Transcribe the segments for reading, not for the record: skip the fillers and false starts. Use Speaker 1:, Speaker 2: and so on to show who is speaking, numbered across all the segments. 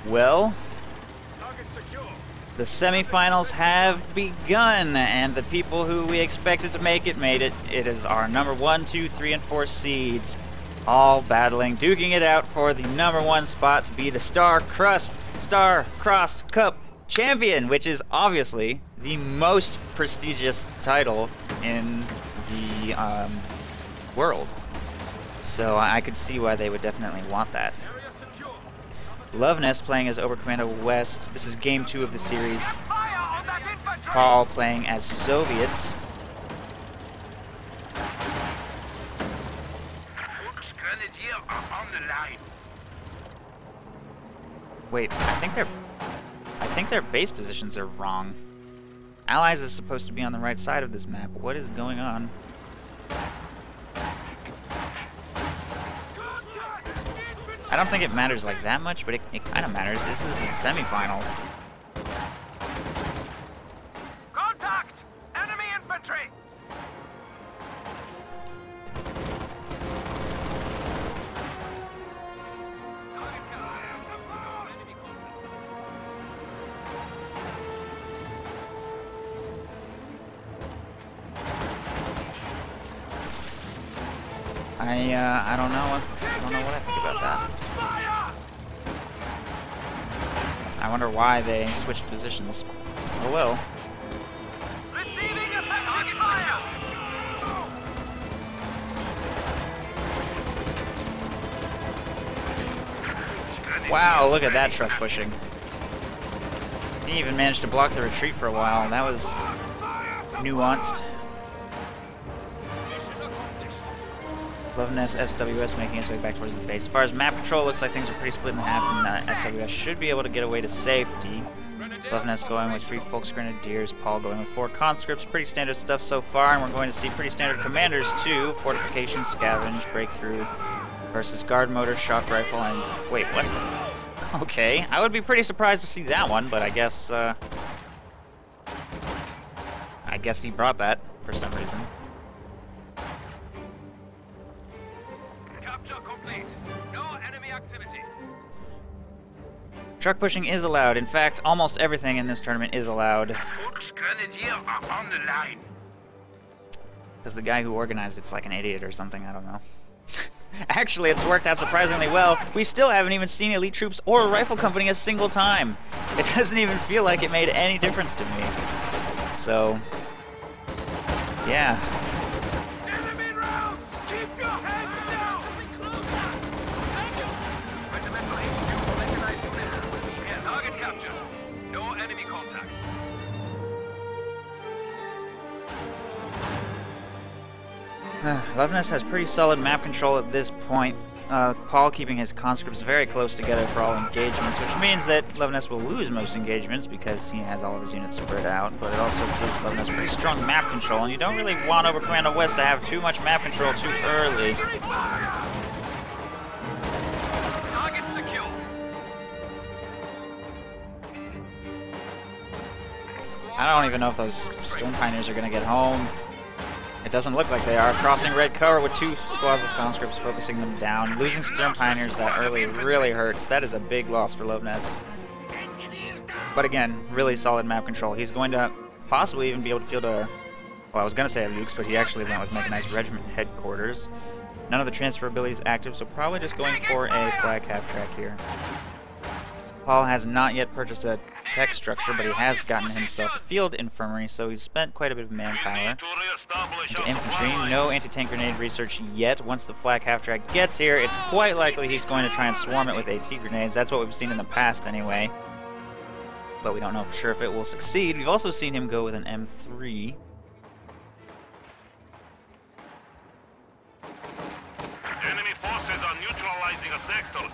Speaker 1: Well, the semifinals have begun, and the people who we expected to make it made it. It is our number 1, 2, 3, and 4 seeds, all battling, duking it out for the number 1 spot to be the Star-Crossed Cup champion, which is obviously the most prestigious title in the world. So I could see why they would definitely want that. Luvnest playing as Oberkommando West. This is game 2 of the series. Paul playing as Soviets. Wait, I think their base positions are wrong. Allies is supposed to be on the right side of this map. What is going on? I don't think it matters like that much, but it kind of matters. This is the semifinals.
Speaker 2: Contact! Enemy infantry!
Speaker 1: I don't know what I think about that. I wonder why they switched positions. Oh well.
Speaker 2: Receiving effective fire!
Speaker 1: Wow, look at that truck pushing. He even managed to block the retreat for a while. That was nuanced. Luvnest, SWS making its way back towards the base. As far as map control, looks like things are pretty split in half, and SWS should be able to get away to safety. Luvnest going with 3 Volksgrenadiers, Paul going with 4 conscripts. Pretty standard stuff so far, and we're going to see pretty standard commanders too. Fortification, scavenge, breakthrough versus guard motor, shock rifle, and wait, what? Okay, I would be pretty surprised to see that one, but I guess he brought that for some reason.
Speaker 2: Capture complete. No enemy activity.
Speaker 1: Truck pushing is allowed. In fact, almost everything in this tournament is allowed.
Speaker 2: Volksgrenadier are on the line.
Speaker 1: Because the guy who organized it's like an idiot or something, I don't know. Actually, it's worked out surprisingly well. We still haven't even seen elite troops or a rifle company a single time. It doesn't even feel like it made any difference to me. So, yeah.
Speaker 2: Enemy rounds! Keep your heads down! Regimental HQ mechanized units will be here. Target capture. No enemy contact.
Speaker 1: Luvnest has pretty solid map control at this point. Paul keeping his conscripts very close together for all engagements, which means that Luvnest will lose most engagements because he has all of his units spread out, but it also gives Luvnest pretty strong map control, and you don't really want Oberkommando West to have too much map control too early.
Speaker 2: Target secure.
Speaker 1: I don't even know if those Storm Pioneers are going to get home. It doesn't look like they are. Crossing red cover with 2 squads of conscripts, focusing them down. Losing Storm Pioneers that early really hurts. That is a big loss for Luvnest. But again, really solid map control. He's going to possibly even be able to field a... Well, I was going to say a Luke's, but he actually went with Mechanized Regiment Headquarters. None of the transferability is active, so probably just going for a flag half-track here. Paul has not yet purchased a tech structure, but he has gotten himself a field infirmary, so he's spent quite a bit of manpower into infantry. No anti-tank grenade research yet. Once the flak half-track gets here, it's quite likely he's going to try and swarm it with AT grenades. That's what we've seen in the past anyway, but we don't know for sure if it will succeed. We've also seen him go with an M3.
Speaker 3: Enemy forces are neutralizing a sector.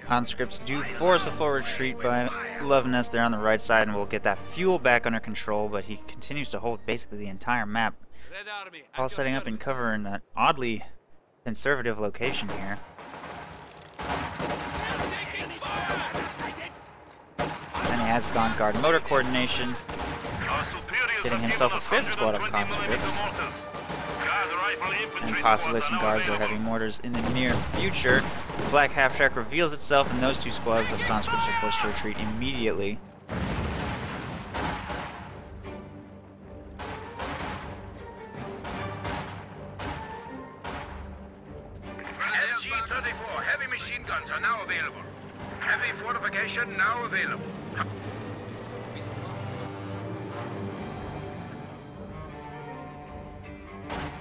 Speaker 1: Conscripts do force a full retreat by Luvnest. They're on the right side, and we'll get that fuel back under control, but he continues to hold basically the entire map. All setting up in cover in an oddly conservative location here. And he has gone guard motor coordination, getting himself a 5th squad of conscripts, and possibly some guards or heavy mortars in the near future. The black half-track reveals itself, and those 2 squads of conscripts are forced to retreat immediately.
Speaker 2: LG-34 heavy machine guns are now available. Heavy fortification now available.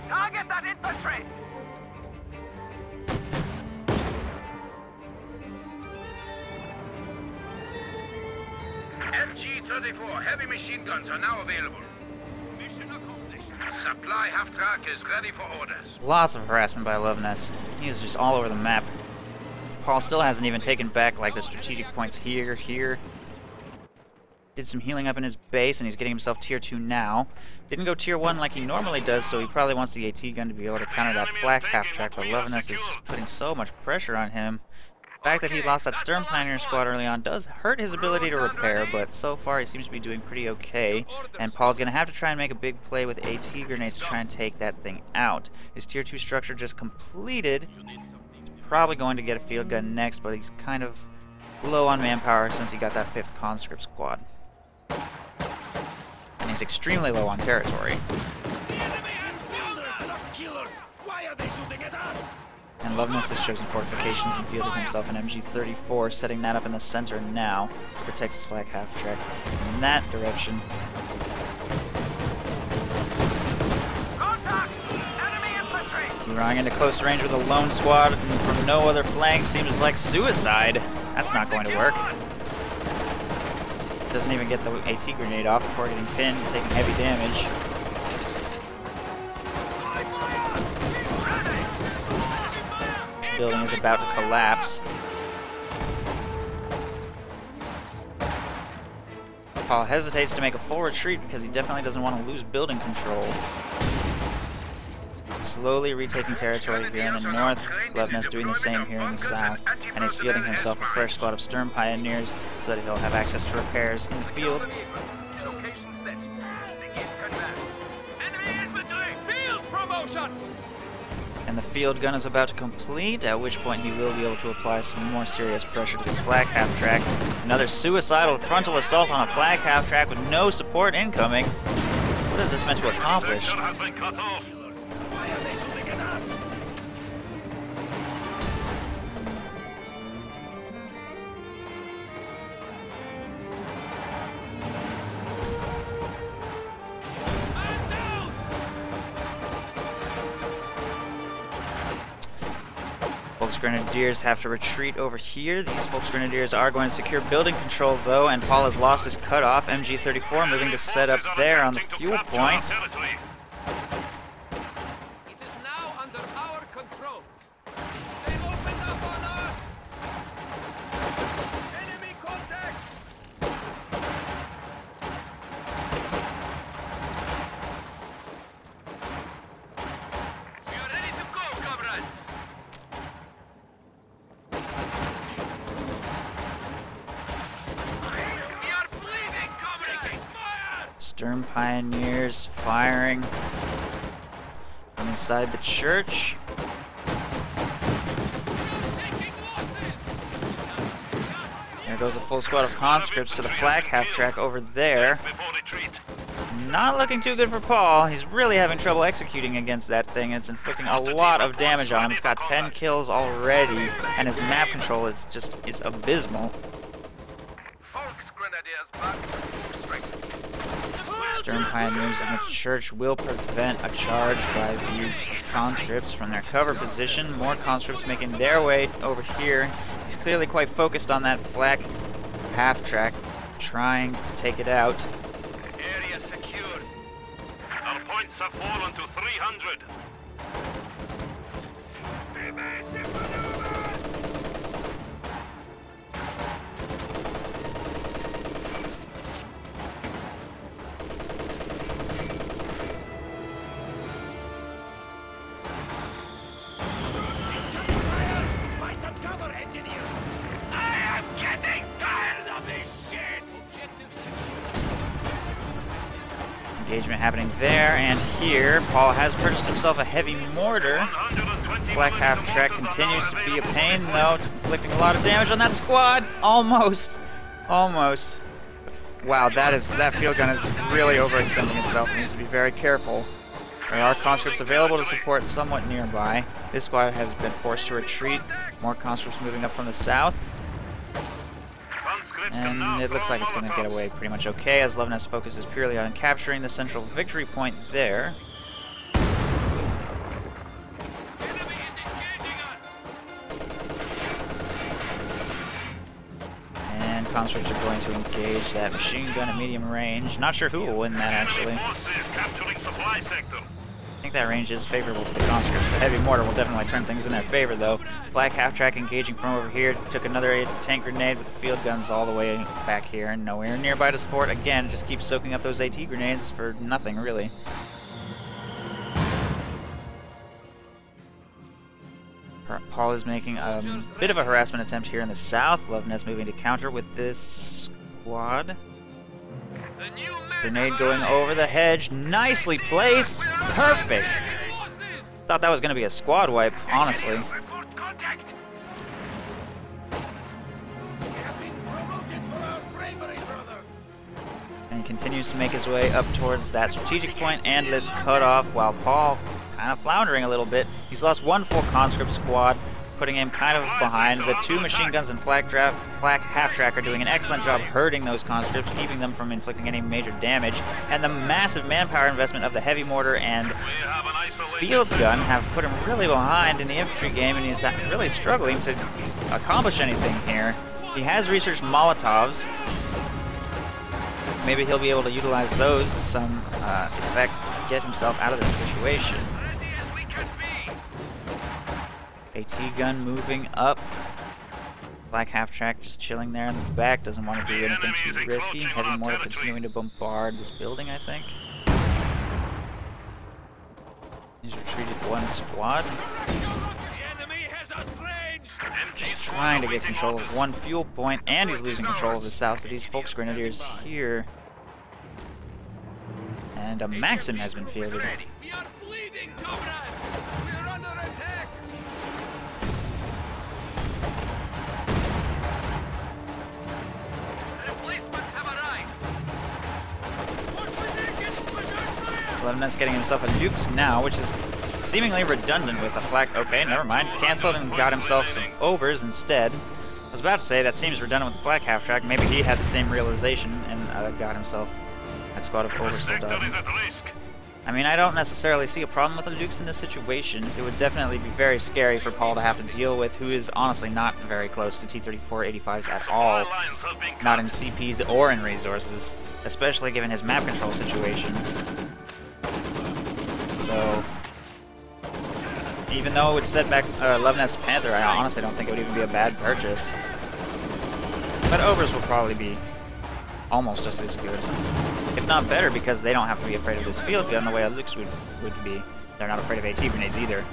Speaker 2: Target that infantry! MG-34 heavy machine guns are now available. Mission accomplished. Supply half-track is ready for orders.
Speaker 1: Lots of harassment by Luvnest. He is just all over the map. Paul still hasn't even taken back like the strategic points here. Did some healing up in his base, and he's getting himself tier 2 now. Didn't go tier 1 like he normally does, so he probably wants the AT gun to be able to counter that flak half-track, but Luvnest is just putting so much pressure on him. The fact that he lost that Sturm Pioneer squad early on does hurt his ability to repair, but so far he seems to be doing pretty okay. And Paul's going to have to try and make a big play with AT grenades to try and take that thing out. His tier 2 structure just completed. He's probably going to get a field gun next, but he's kind of low on manpower since he got that 5th conscript squad. And he's extremely low on territory. And Luvnest has chosen fortifications and fielded himself an MG-34, setting that up in the center now to protect his flag half-track in that direction.
Speaker 2: Contact! Enemy infantry!
Speaker 1: Running into close range with a lone squad from no other flank seems like suicide. That's not going to work. Doesn't even get the AT grenade off before getting pinned and taking heavy damage. The building is about to collapse. Paul hesitates to make a full retreat because he definitely doesn't want to lose building control. Slowly retaking territory here in the north, Luvnest doing the same here in the south, and he's fielding himself a fresh squad of Sturm Pioneers so that he'll have access to repairs in the field.
Speaker 2: Location set. Begin combat. Enemy infantry! Field promotion!
Speaker 1: And the field gun is about to complete, at which point he will be able to apply some more serious pressure to his flag half-track. Another suicidal frontal assault on a flag half-track with no support incoming. What is this meant to accomplish?
Speaker 3: Has been cut off.
Speaker 1: Volksgrenadiers have to retreat over here. These Volksgrenadiers are going to secure building control though, and Paul has lost his cutoff. MG-34 moving to set up there on the fuel point.
Speaker 2: It is now under our control. They've opened up on us! Enemy contact! We are ready to go, comrades! We are bleeding, comrades! Fire!
Speaker 1: Sturm Pioneers firing from inside the church. There goes a full squad of conscripts to the flag half-track over there. Not looking too good for Paul. He's really having trouble executing against that thing. It's inflicting a lot of damage on him. It's got 10 kills already, and his map control is abysmal.
Speaker 2: Volksgrenadiers back to full strength.
Speaker 1: Sturm Pioneers in the church will prevent a charge by these conscripts from their cover position. More conscripts making their way over here. He's clearly quite focused on that flak half-track, trying to take it out.
Speaker 2: Area secured.
Speaker 3: Our points have fallen to 300.
Speaker 1: engagement happening there and here. Paul has purchased himself a heavy mortar. Black half-track continues to be a pain, though. It's inflicting a lot of damage on that squad. Almost. Almost. Wow, that field gun is really overextending itself. It needs to be very careful. There are conscripts available to support somewhat nearby. This squad has been forced to retreat. More conscripts moving up from the south. And it looks like it's going to get away pretty much okay, as Luvnest focuses purely on capturing the central victory point there. And conscripts are going to engage that machine gun at medium range. Not sure who will win that, actually. I think that range is favorable to the conscripts. The heavy mortar will definitely turn things in their favor, though. Flak half-track engaging from over here. Took another anti-tank grenade with the field guns all the way back here and nowhere nearby to support. Again, just keeps soaking up those AT grenades for nothing, really. Paul is making a bit of a harassment attempt here in the south. Luvnest moving to counter with this squad. Grenade going over the hedge. Nicely placed. Perfect. Thought that was going to be a squad wipe, honestly. And he continues to make his way up towards that strategic point and this cutoff, while Paul kind of floundering a little bit. He's lost one full conscript squad, putting him kind of behind. The two machine guns and flak half-track are doing an excellent job hurting those conscripts, keeping them from inflicting any major damage. And the massive manpower investment of the heavy mortar and field gun have put him really behind in the infantry game, and he's really struggling to accomplish anything here. He has researched Molotovs. Maybe he'll be able to utilize those to some effect to get himself out of this situation. AT gun moving up. Black half-track just chilling there in the back. Doesn't want to do anything too risky. Heavy mortar continuing to bombard this building, I think. He's retreated one squad. Just trying to get control of one fuel point, and he's losing control of the south of these Volks Grenadiers here. And a Maxim has been fielded. Luvnest getting himself a nukes now, which is seemingly redundant with a flak. Okay, never mind. Cancelled and got himself some overs instead. I was about to say that seems redundant with the flak half-track. Maybe he had the same realization and got himself that squad of over soldaten. I mean, I don't necessarily see a problem with the nukes in this situation. It would definitely be very scary for Paul to have to deal with, who is honestly not very close to T-34-85s at all. Not in CPs or in resources, especially given his map control situation. So, even though it would set back Luvnest's Panther, I honestly don't think it would even be a bad purchase. But overs will probably be almost just as good, if not better, because they don't have to be afraid of this field gun the way a Lux would be. They're not afraid of AT grenades either.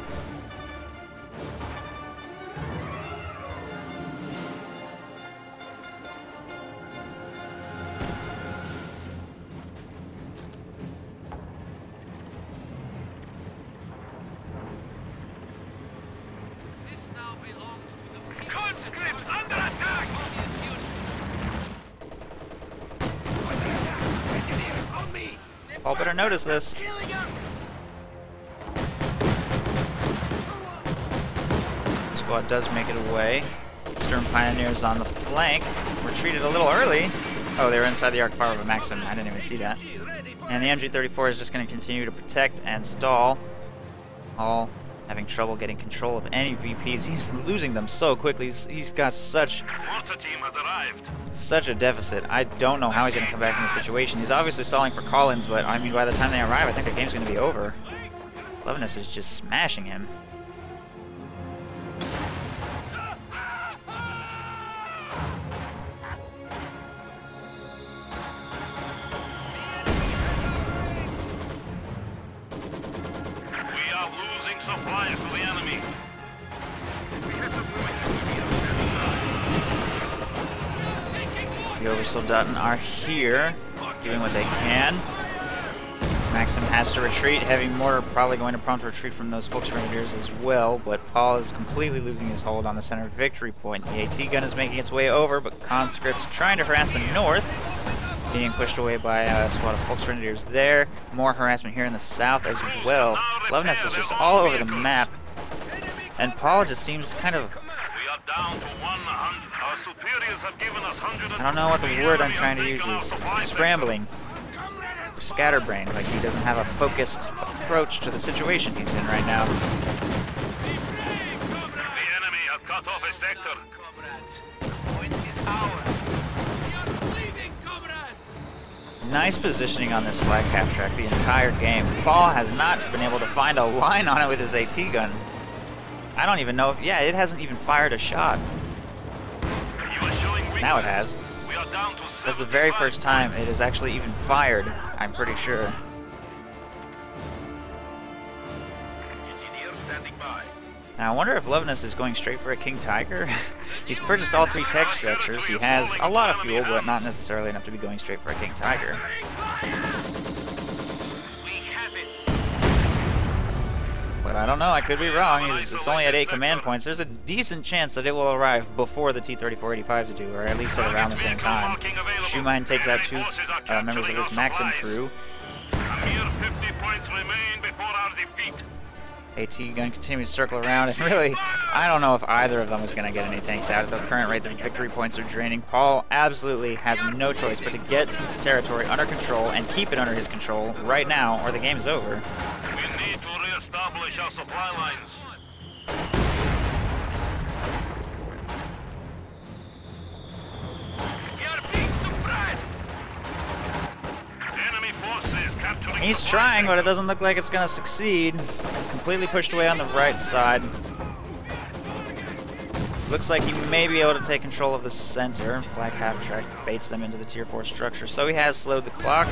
Speaker 1: Paul better notice this. Squad does make it away. Sturm Pioneers on the flank. Retreated a little early. Oh, they were inside the arc fire of a Maxim. I didn't even see that. And the MG-34 is just going to continue to protect and stall. All having trouble getting control of any VPs. He's losing them so quickly. He's got such a deficit. I don't know how he's going to come back in this situation. He's obviously stalling for call-ins, but I mean, by the time they arrive, I think the game's going to be over. Luvnest is just smashing him.
Speaker 3: We are losing supplies to the enemy.
Speaker 1: The Oversoldaten are here, doing what they can. Maxim has to retreat. Heavy mortar probably going to prompt retreat from those Volksgrenadiers as well, but Paul is completely losing his hold on the center victory point. The AT gun is making its way over, but conscripts trying to harass the north, being pushed away by a squad of Volksgrenadiers there. More harassment here in the south as well. Luvnest is just all over the map, and Paul just seems kind of... I don't know what the word I'm trying to use is. Scrambling. Scatterbrained, like he doesn't have a focused approach to the situation he's in right now.
Speaker 3: The enemy has cut off a sector.
Speaker 1: Nice positioning on this flag half track the entire game. Paul has not been able to find a line on it with his AT gun. I don't even know if, yeah, it hasn't even fired a shot. Now it has. That's the very first time it has actually even fired, I'm pretty sure. Now I wonder if Luvnest is going straight for a King Tiger. He's purchased all 3 tech stretchers. He has a lot of fuel, but not necessarily enough to be going straight for a King Tiger. But I don't know, I could be wrong. It's only at 8 command points. There's a decent chance that it will arrive before the T-3485s do, or at least at around the same time. Schumann takes out 2 members of his Maxim crew. AT gun continues to circle around, and really, I don't know if either of them is going to get any tanks out at the current rate the victory points are draining. Paul absolutely has no choice but to get territory under control and keep it under his control right now, or the game's over.
Speaker 3: We need to re-establish our supply lines. Enemy forces capturing.
Speaker 1: He's trying, but it doesn't look like it's going to succeed. Completely pushed away on the right side. Looks like he may be able to take control of the center. Flag half track baits them into the tier 4 structure, so he has slowed the clock.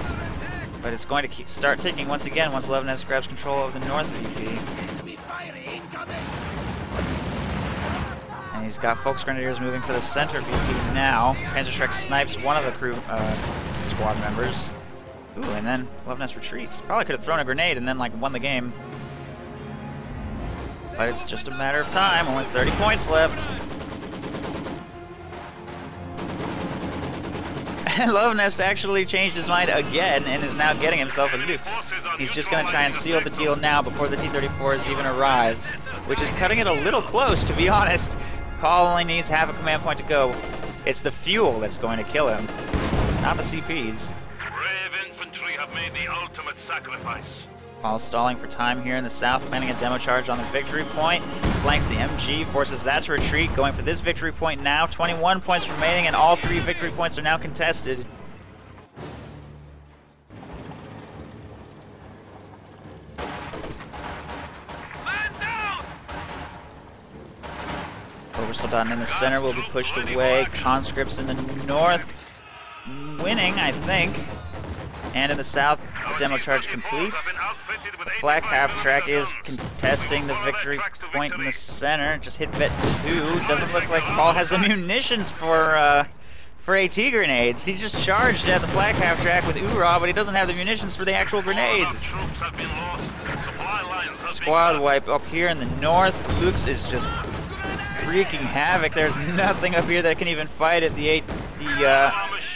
Speaker 1: But it's going to start ticking once again once Luvnest grabs control of the north VP. And he's got Volksgrenadiers moving for the center VP now. Panzerschreck snipes one of the crew squad members. Ooh, and then Luvnest retreats. Probably could have thrown a grenade and then like won the game. But it's just a matter of time. Only 30 points left. And Luvnest actually changed his mind again and is now getting himself a Luvs. He's just going to try and seal the deal now before the T-34s even arrive, which is cutting it a little close, to be honest. Paul only needs half a command point to go. It's the fuel that's going to kill him, not the CPs.
Speaker 3: Brave infantry have made the ultimate sacrifice.
Speaker 1: Paul's stalling for time here in the south, planning a demo charge on the victory point. Flanks the MG, forces that to retreat, going for this victory point now. 21 points remaining, and all 3 victory points are now contested. Oversoldaten in the center will be pushed away. Conscripts in the north winning, I think. And in the south, the demo charge completes. The flak half track is contesting the victory point in the center. Just hit vet 2. Doesn't look like Paul has the munitions for AT grenades. He just charged at the flak half track with Ura, but he doesn't have the munitions for the actual grenades. Squad wipe up here in the north. Lux is just wreaking havoc. There's nothing up here that can even fight it. The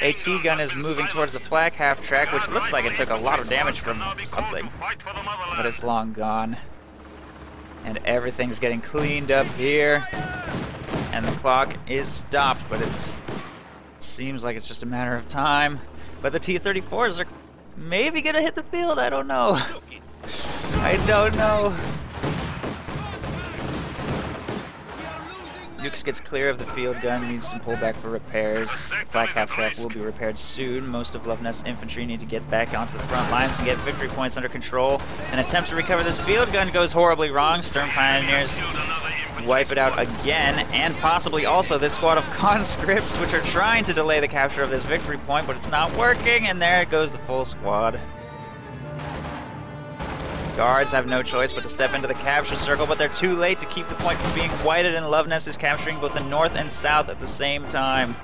Speaker 1: AT gun is moving towards the flak half track, which looks like it took a lot of damage from something, but it's long gone. And everything's getting cleaned up here, and the clock is stopped, but it seems like it's just a matter of time. But the T-34s are maybe gonna hit the field. I don't know. I don't know. Nukes gets clear of the field gun, needs some pullback for repairs. The flak half track will be repaired soon. Most of Luvnest's infantry need to get back onto the front lines and get victory points under control. An attempt to recover this field gun goes horribly wrong. Sturm Pioneers wipe it out again, and possibly also this squad of conscripts, which are trying to delay the capture of this victory point, but it's not working, and there goes the full squad. Guards have no choice but to step into the capture circle, but they're too late to keep the point from being whited, and Luvnest is capturing both the north and south at the same time.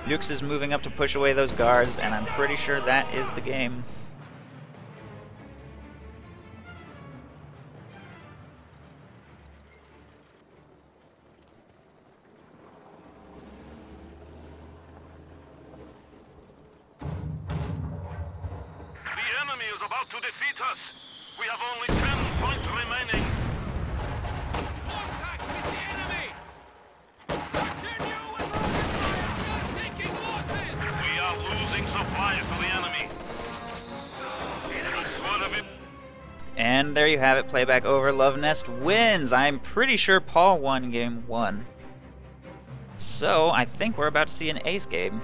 Speaker 1: Nukes is moving up to push away those guards, and I'm pretty sure that is the game.
Speaker 3: enemy is about to defeat us. We have only 10 points remaining.
Speaker 2: Contact with the enemy! Continue with rocket fire! We are taking losses!
Speaker 3: We are losing supplies to the enemy. What have it?
Speaker 1: And there you have it, playback over. Luvnest wins. I'm pretty sure Paul won game 1. So I think we're about to see an ace game.